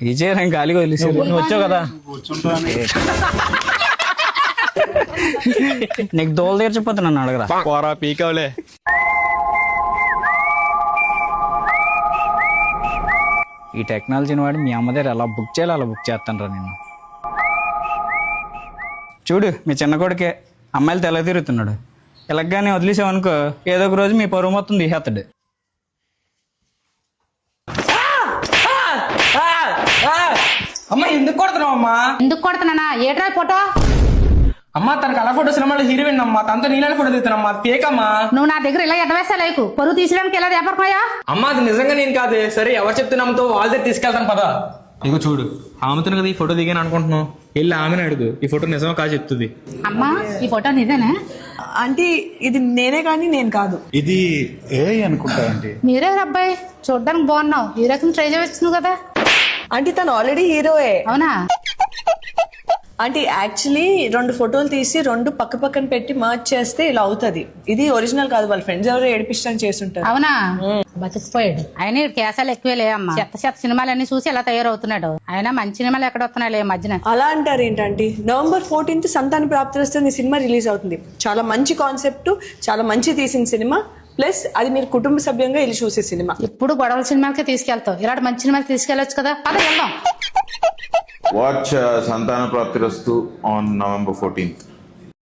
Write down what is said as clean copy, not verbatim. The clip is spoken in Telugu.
ఈ చైర్ ఏం ఖాళీగా వదిలేసి నువ్వు వచ్చావు కదా. నీకు దోలు తీర్చిపోతే నన్ను అడగరా. పోరా పీకవలే. ఈ టెక్నాలజీని వాడి మీ అమ్మ దగ్గర ఎలా బుక్ చేయాలి అలా బుక్ చేస్తాను రా నేను. చూడు మీ చిన్న కొడుకే అమ్మాయిలు తెల్ల తిరుగుతున్నాడు. ఇలాగానే వదిలేసావనుకో ఏదో ఒక రోజు మీ పరువు మొత్తం తీసేస్తాడు. అమ్మా ఎందుకు కొడుతున్నావు అమ్మా? ఎందుకు కొడుతున్నానా? ఏట్రా ఫోటో? అమ్మా తనకు అలా ఫోటో సినిమాలో హీరోయిన్ అమ్మా, తనతో నీళ్ళని ఫోటో దిగుతానమ్మా. ఫేక్ అమ్మా. నువ్వు నా దగ్గర ఇలా ఎడవేస్తా లేకు. పరువు తీసడానికి ఎలా వ్యాపారమయ్యా? అమ్మా అది నిజంగా నేను కాదే. సరే ఎవరు చెప్తున్నాంతో వాళ్ళ దగ్గర తీసుకెళ్తాను పదా. ఇగో చూడు ఆమెతో కదా ఈ ఫోటో దిగాను అనుకుంటున్నావు. వెళ్ళి ఆమెను అడుగు ఈ ఫోటో నిజమో కాదు చెప్తుంది. అమ్మా ఈ ఫోటో నిజేనా? ఆంటీ ఇది నేనే కానీ నేను కాదు. ఇది ఏ అనుకుంటా ఆంటీ. మీరే అబ్బాయి చూడ్డానికి బాగున్నావు. ఈ రకం ట్రై చేయవచ్చు కదా. ఆంటీ తను ఆల్రెడీ హీరోయే. అవునా? ఆంటీ యాక్చువల్లీ 2 ఫోటోలు తీసి 2 పక్క పక్కన పెట్టి మర్చ్ చేస్తే ఇలా అవుతుంది. ఇది ఒరిజినల్ కాదు, వాళ్ళ ఫ్రెండ్స్ ఎవరో ఏడిపిస్తాను చేస్తుంటారు. అవునా? బతికిపోయాడు. ఆయన కేసాలు ఎక్కువలే అమ్మా. చెత్త సినిమాలన్నీ చూసి ఎలా తయారవుతున్నాడు. ఆయన మంచి సినిమాలు ఎక్కడ వస్తున్నాయి మధ్యన. అలా అంటారు ఏంటంటే November 14th సంతాన ప్రాప్తి వస్తుంది సినిమా రిలీజ్ అవుతుంది. చాలా మంచి కాన్సెప్ట్, చాలా మంచి తీసిన సినిమా. ప్లస్ అది మీరు కుటుంబ సభ్యంగా వెళ్ళి చూసే సినిమా. ఇప్పుడు గొడవల సినిమాలకే తీసుకెళ్తావు. ఇలాంటి మంచి సినిమాకి తీసుకెళ్ళొచ్చు కదా. పద వెళ్దాం. Watch Santana Praptirasthu on November 14th.